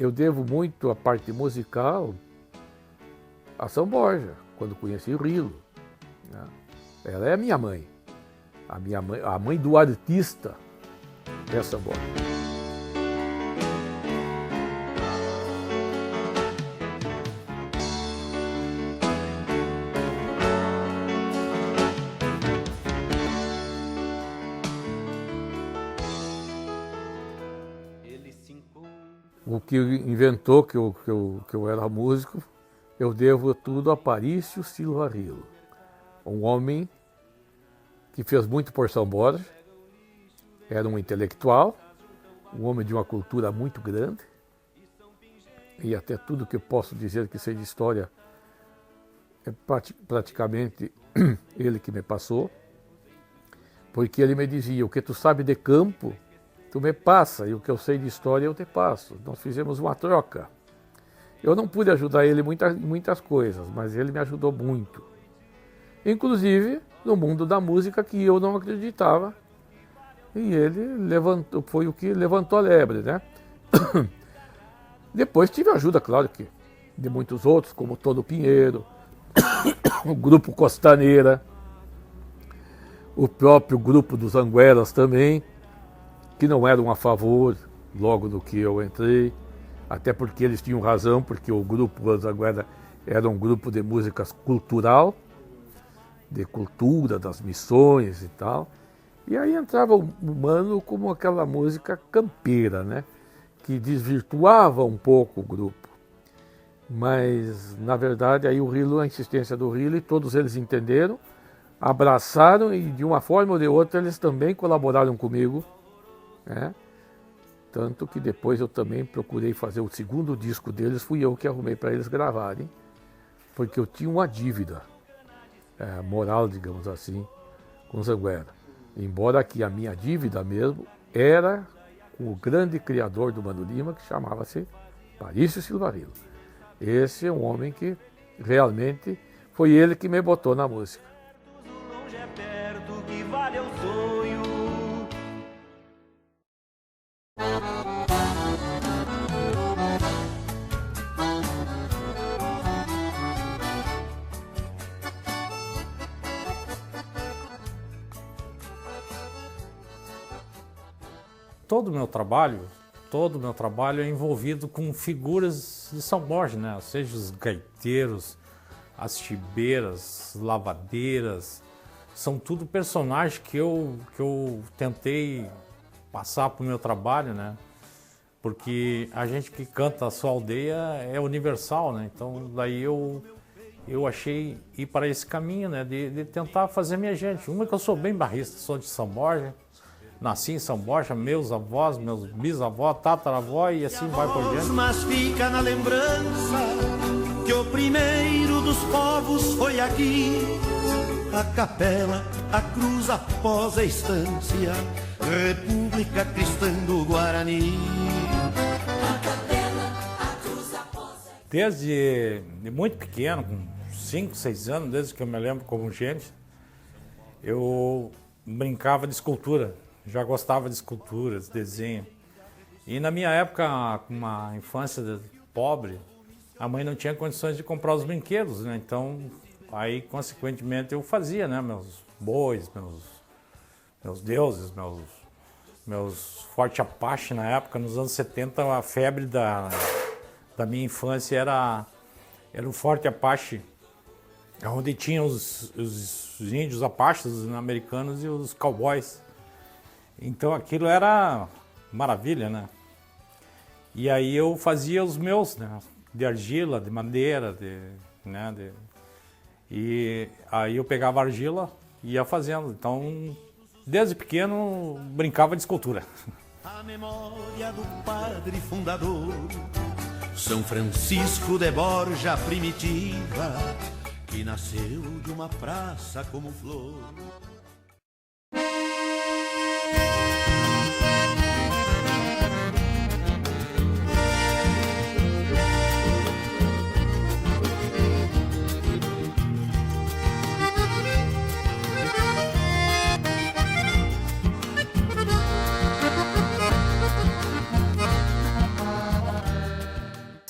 eu devo muito a parte musical a São Borja, quando conheci o Rilo, né? Ela é a minha mãe. A mãe do artista é São Borja. O que inventou que eu era músico, eu devo tudo a Parício Silva Rilo, um homem que fez muito por São Borja, era um intelectual, um homem de uma cultura muito grande, e até tudo que eu posso dizer que sei de história é praticamente ele que me passou, porque ele me dizia: o que tu sabe de campo, tu me passa, e o que eu sei de história eu te passo. Nós fizemos uma troca. Eu não pude ajudar ele em muitas coisas, mas ele me ajudou muito. Inclusive no mundo da música, que eu não acreditava, e ele foi o que levantou a lebre, né? Depois tive ajuda, claro, que de muitos outros, como Todo Pinheiro, o Grupo Costaneira, o próprio Grupo dos Angueras também, que não eram a favor logo do que eu entrei, até porque eles tinham razão, porque o Grupo dos Angueras era um grupo de música cultural, de cultura, das missões e tal. E aí entrava o Mano como aquela música campeira, né? Que desvirtuava um pouco o grupo. Mas, na verdade, aí o Rilo, a insistência do Rilo, e todos eles entenderam, abraçaram, e de uma forma ou de outra eles também colaboraram comigo, né? Tanto que depois eu também procurei fazer o segundo disco deles, fui eu que arrumei para eles gravarem, porque eu tinha uma dívida moral, digamos assim, com Zanguera. Embora que a minha dívida mesmo era com o grande criador do Mano Lima, que chamava-se Parício Silva Rilo. Esse é um homem que realmente foi ele que me botou na música. Longe é perto, que vale o sonho. Todo o meu trabalho é envolvido com figuras de São Borja, né? Seja os gaiteiros, as chibeiras, lavadeiras, são tudo personagens que eu tentei passar para o meu trabalho, né? Porque a gente que canta a sua aldeia é universal, né? Então daí eu achei ir para esse caminho, né? De tentar fazer minha gente. Uma que eu sou bem barrista, sou de São Borja, nasci em São Borja, meus avós, meus bisavós, tataravó e assim vai por diante. Mas fica na lembrança que o primeiro dos povos foi aqui. A capela, a cruz após a estância, República Cristã do Guarani. Desde muito pequeno, com 5, 6 anos, desde que eu me lembro como gente, eu brincava de escultura. Já gostava de esculturas, desenho. E na minha época, com uma infância pobre, a mãe não tinha condições de comprar os brinquedos, né? Então, aí, consequentemente, eu fazia, né? Meus bois, meus deuses, meus Forte Apache na época. Nos anos 70, a febre da minha infância era o Forte Apache, onde tinha os índios apaches, os americanos e os cowboys. Então aquilo era maravilha, né? E aí eu fazia os meus, né? De argila, de madeira, e aí eu pegava argila e ia fazendo. Então, desde pequeno, brincava de escultura. A memória do padre fundador, São Francisco de Borja primitiva, que nasceu de uma praça como flor.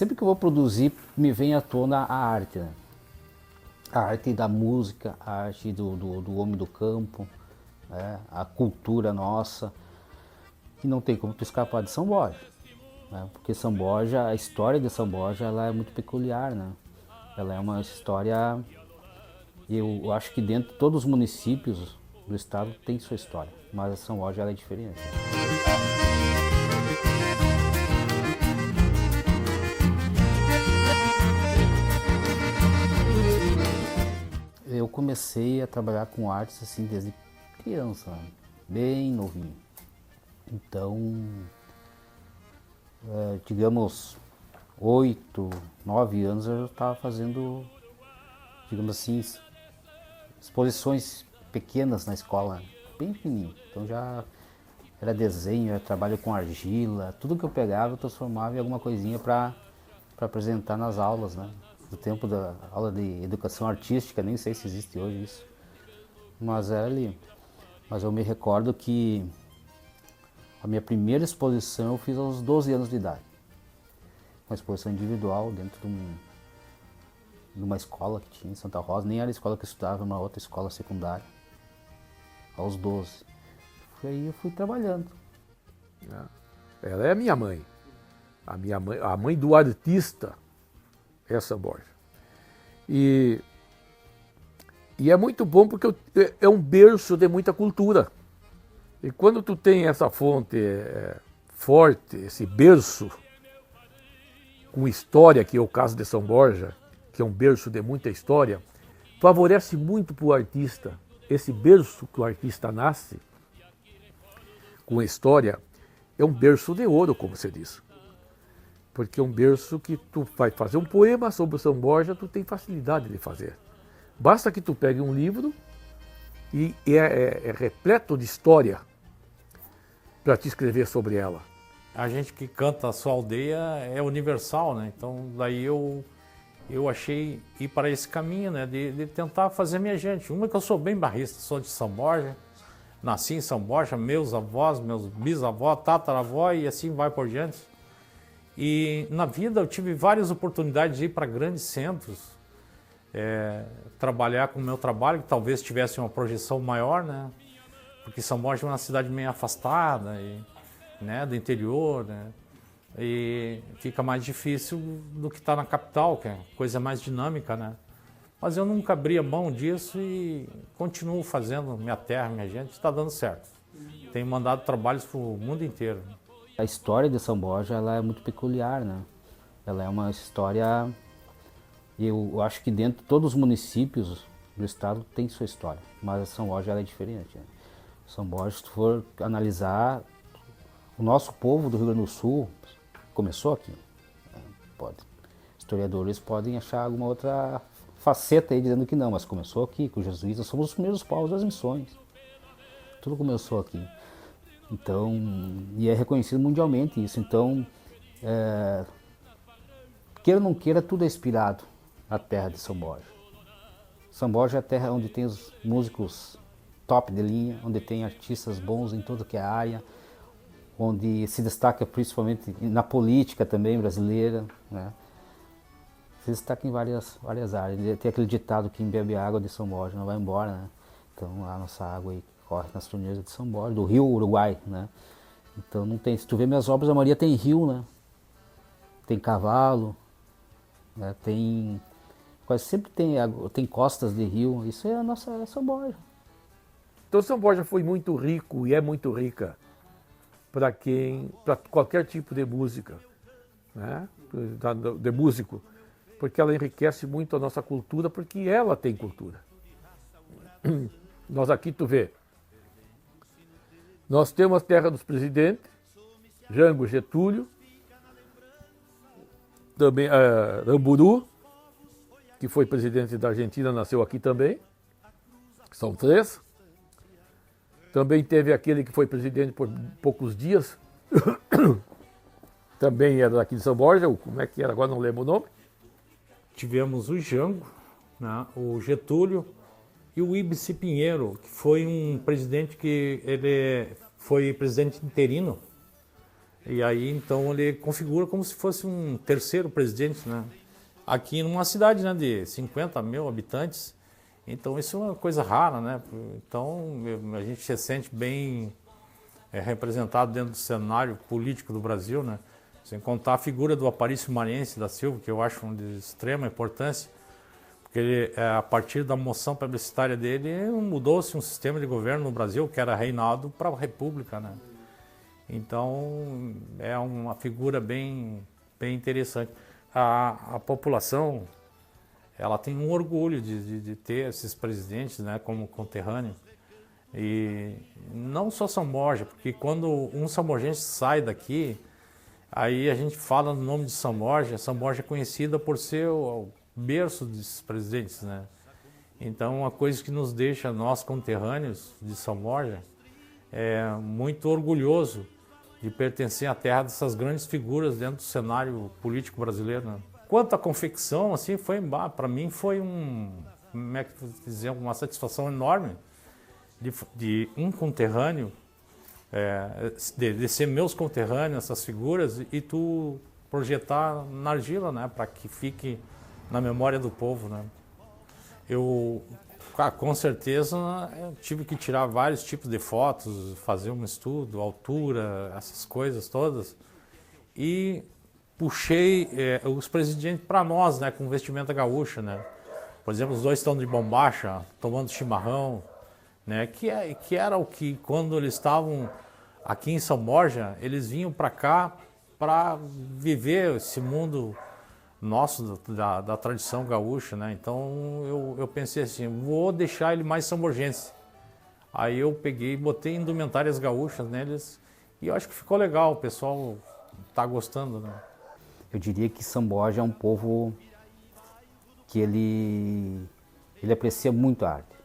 Sempre que eu vou produzir, me vem à tona a arte, né? A arte da música, a arte do homem do campo, né? A cultura nossa. E não tem como tu escapar de São Borja, né? Porque São Borja, a história de São Borja, ela é muito peculiar, né? Ela é uma história, eu acho que dentro de todos os municípios do estado tem sua história, mas São Borja ela é diferente. Eu comecei a trabalhar com artes assim desde criança, né? Bem novinho. Então, digamos, 8, 9 anos eu estava fazendo, digamos assim, exposições pequenas na escola, bem pequenininho. Então já era desenho, era trabalho com argila, tudo que eu pegava eu transformava em alguma coisinha para apresentar nas aulas, né? Do tempo da aula de educação artística, nem sei se existe hoje isso, mas era ali. Mas eu me recordo que a minha primeira exposição eu fiz aos 12 anos de idade. Uma exposição individual dentro de uma escola que tinha em Santa Rosa, nem era a escola que eu estudava, uma outra escola secundária, aos 12. Aí eu fui trabalhando. Ela é a minha mãe. A mãe do artista é São Borja. E é muito bom porque é um berço de muita cultura. E quando tu tem essa fonte forte, esse berço com história, que é o caso de São Borja, que é um berço de muita história, favorece muito para o artista. Esse berço que o artista nasce, com história, é um berço de ouro, como você diz. Porque é um berço que tu vai fazer um poema sobre o São Borja, tu tem facilidade de fazer. Basta que tu pegue um livro e é repleto de história para te escrever sobre ela. A gente que canta a sua aldeia é universal, né? Então daí eu achei ir para esse caminho, né? De tentar fazer minha gente. Uma que eu sou bem barrista, sou de São Borja, nasci em São Borja, meus avós, meus bisavós, tataravó e assim vai por diante. E na vida eu tive várias oportunidades de ir para grandes centros, trabalhar com o meu trabalho, que talvez tivesse uma projeção maior, né? Porque São Borja é uma cidade meio afastada, né, do interior, né? E fica mais difícil do que estar na capital, que é coisa mais dinâmica, né? Mas eu nunca abri a mão disso e continuo fazendo minha terra, minha gente, está dando certo. Tenho mandado trabalhos para o mundo inteiro. A história de São Borja ela é muito peculiar, né? Ela é uma história, eu acho que dentro de todos os municípios do estado tem sua história, mas São Borja ela é diferente, né? São Borja, se tu for analisar, o nosso povo do Rio Grande do Sul começou aqui. Historiadores podem achar alguma outra faceta aí dizendo que não, mas começou aqui, com os jesuítas, somos os primeiros povos das missões. Tudo começou aqui. Então, e é reconhecido mundialmente isso. Então, queira ou não queira, tudo é inspirado na terra de São Borja. São Borja é a terra onde tem os músicos top de linha, onde tem artistas bons em toda que é área, onde se destaca principalmente na política também brasileira, né? Se destaca em várias áreas. Tem aquele ditado que quem bebe água de São Borja não vai embora, né? Então a nossa água aí corre nas torneiras de São Borja, do rio Uruguai, né? Então não tem, se tu vê minhas obras, a maioria tem rio, né? Tem cavalo, né? Quase sempre tem costas de rio, isso é a nossa São Borja. Então São Borja foi muito rico e é muito rica para qualquer tipo de música, né? De músico, porque ela enriquece muito a nossa cultura, porque ela tem cultura. Nós aqui, tu vê, nós temos a terra dos presidentes, Jango, Getúlio, também Ramburu, que foi presidente da Argentina, nasceu aqui também, são 3. Também teve aquele que foi presidente por poucos dias, também era daqui de São Borja, como é que era, agora não lembro o nome. Tivemos o Jango, né, o Getúlio e o Ibsen Pinheiro, que foi um presidente que ele foi presidente interino E aí, então, ele configura como se fosse um terceiro presidente, né? Aqui numa cidade, né, de 50 mil habitantes. Então, isso é uma coisa rara, né? Então, a gente se sente bem representado dentro do cenário político do Brasil, né? Sem contar a figura do Aparício Marense da Silva, que eu acho de extrema importância, porque ele, a partir da moção plebiscitária dele, mudou-se um sistema de governo no Brasil, que era reinado, para a república, né? Então, é uma figura bem interessante. A população, ela tem um orgulho de ter esses presidentes, né, como conterrâneo. E não só São Borja, porque quando um samborgense sai daqui, aí a gente fala no nome de São Borja. São Borja é conhecida por ser o berço desses presidentes, né? Então, uma coisa que nos deixa, nós conterrâneos de São Borja, é muito orgulhoso de pertencer à terra dessas grandes figuras dentro do cenário político brasileiro, né? Quanto à confecção, assim, para mim foi como é que eu vou dizer, uma satisfação enorme de um conterrâneo, de ser meus conterrâneos, essas figuras, e tu projetar na argila, né, para que fique na memória do povo, né? Eu, com certeza, eu tive que tirar vários tipos de fotos, fazer um estudo, altura, essas coisas todas, e puxei os presidentes para nós, né, com vestimenta gaúcha, né? Por exemplo, os dois estão de bombacha, tomando chimarrão, né? Que era o que, quando eles estavam aqui em São Borja, eles vinham para cá para viver esse mundo nosso da tradição gaúcha, né? Então eu pensei assim, vou deixar ele mais samborgense. Aí eu peguei e botei indumentárias gaúchas neles e eu acho que ficou legal, o pessoal tá gostando, né? Eu diria que São Borja é um povo que ele aprecia muito a arte,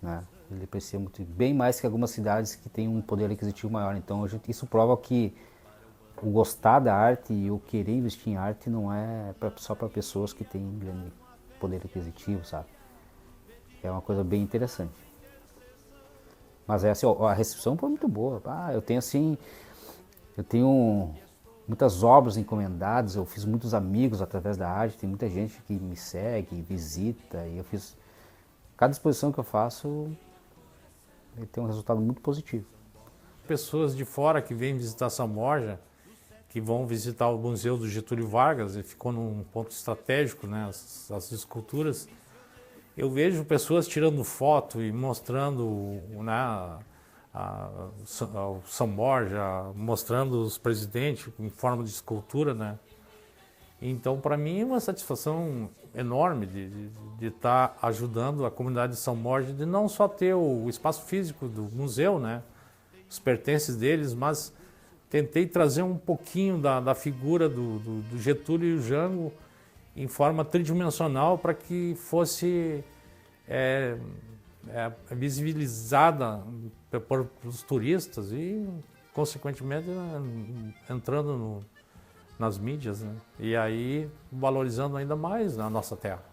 né? Ele aprecia muito, bem mais que algumas cidades que têm um poder aquisitivo maior. Então isso prova que o gostar da arte e o querer investir em arte não é só para pessoas que têm grande poder aquisitivo, sabe? É uma coisa bem interessante. Mas assim, a recepção foi muito boa. Eu tenho muitas obras encomendadas, eu fiz muitos amigos através da arte, tem muita gente que me segue, visita, e cada exposição que eu faço tem um resultado muito positivo. Pessoas de fora que vêm visitar São Borja, que vão visitar o Museu do Getúlio Vargas, ele ficou num ponto estratégico, né, as esculturas. Eu vejo pessoas tirando foto e mostrando, né, o São Borja, mostrando os presidentes em forma de escultura, né? Então, para mim, é uma satisfação enorme de estar ajudando a comunidade de São Borja, de não só ter o espaço físico do museu, né, os pertences deles, mas tentei trazer um pouquinho da figura do Getúlio e o Jango em forma tridimensional para que fosse visibilizada pelos turistas e, consequentemente, entrando nas mídias, né? E aí valorizando ainda mais a nossa terra.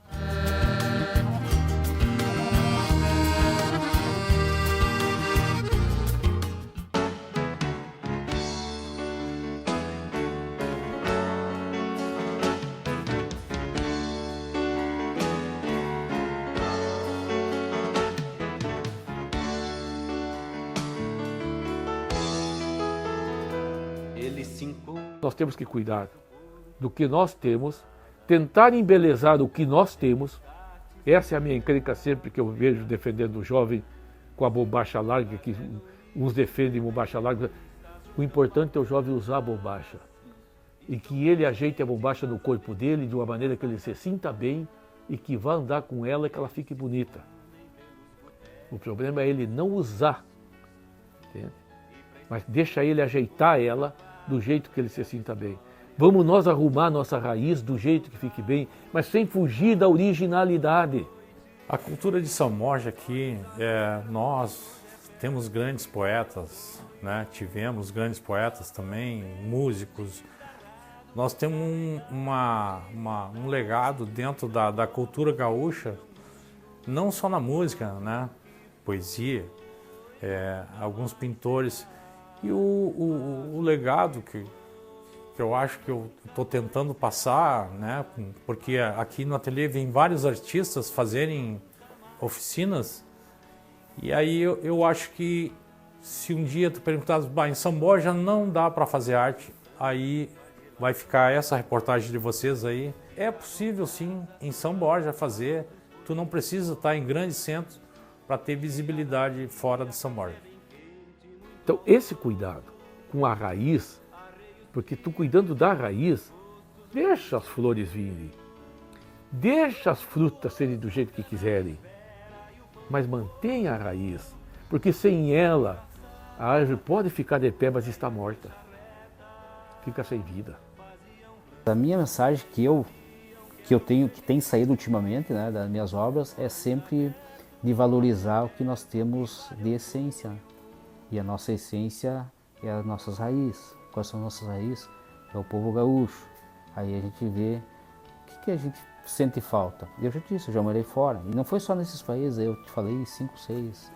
Nós temos que cuidar do que nós temos, tentar embelezar o que nós temos. Essa é a minha encrenca sempre que eu vejo defendendo o jovem com a bombacha larga, que uns defendem bombacha larga. O importante é o jovem usar a bombacha e que ele ajeite a bombacha no corpo dele de uma maneira que ele se sinta bem e que vá andar com ela e que ela fique bonita. O problema é ele não usar, entende? Mas deixa ele ajeitar ela do jeito que ele se sinta bem. Vamos nós arrumar nossa raiz do jeito que fique bem, mas sem fugir da originalidade. A cultura de São Borja aqui, nós temos grandes poetas, né? Tivemos grandes poetas também, músicos. Nós temos um legado dentro da cultura gaúcha, não só na música, né? Poesia, alguns pintores E o legado que eu acho que eu estou tentando passar, né? Porque aqui no ateliê vem vários artistas fazerem oficinas, e aí eu acho que se um dia tu perguntares, em São Borja não dá para fazer arte, aí vai ficar essa reportagem de vocês aí. É possível sim em São Borja fazer, tu não precisa estar em grandes centros para ter visibilidade fora de São Borja. Então, esse cuidado com a raiz, porque tu cuidando da raiz, deixa as flores virem, deixa as frutas serem do jeito que quiserem, mas mantenha a raiz, porque sem ela a árvore pode ficar de pé, mas está morta, fica sem vida. A minha mensagem que eu tenho, que tem saído ultimamente, né, das minhas obras, é sempre de valorizar o que nós temos de essência. E a nossa essência é as nossas raízes. Quais são as nossas raízes? É o povo gaúcho. Aí a gente vê o que a gente sente falta. Eu já disse, eu já morei fora. E não foi só nesses países, eu te falei 5, 6.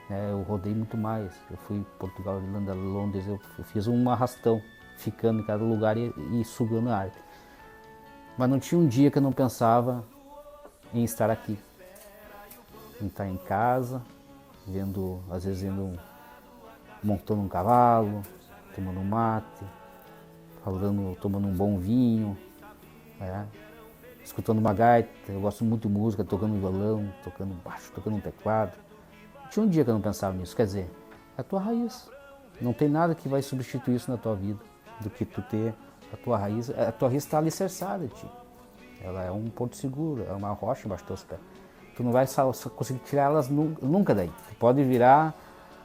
Né, eu rodei muito mais. Eu fui Portugal, Irlanda, Londres, eu fiz um arrastão, ficando em cada lugar e sugando a arte. Mas não tinha um dia que eu não pensava em estar aqui. Em estar em casa, vendo, às vezes montando um cavalo, tomando um mate, tomando um bom vinho, né? Escutando uma gaita. Eu gosto muito de música, tocando violão, tocando baixo, tocando um teclado. Não tinha um dia que eu não pensava nisso. Quer dizer, é a tua raiz. Não tem nada que vai substituir isso na tua vida, do que tu ter a tua raiz. A tua raiz está alicerçada, tio. Ela é um porto seguro, é uma rocha embaixo dos teus pés. Tu não vai só conseguir tirar elas nunca daí. Tu pode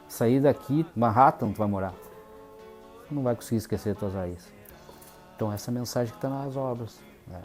sair daqui, Manhattan, tu vai morar. Tu não vai conseguir esquecer as tuas raízes. Então essa é a mensagem que está nas obras, né?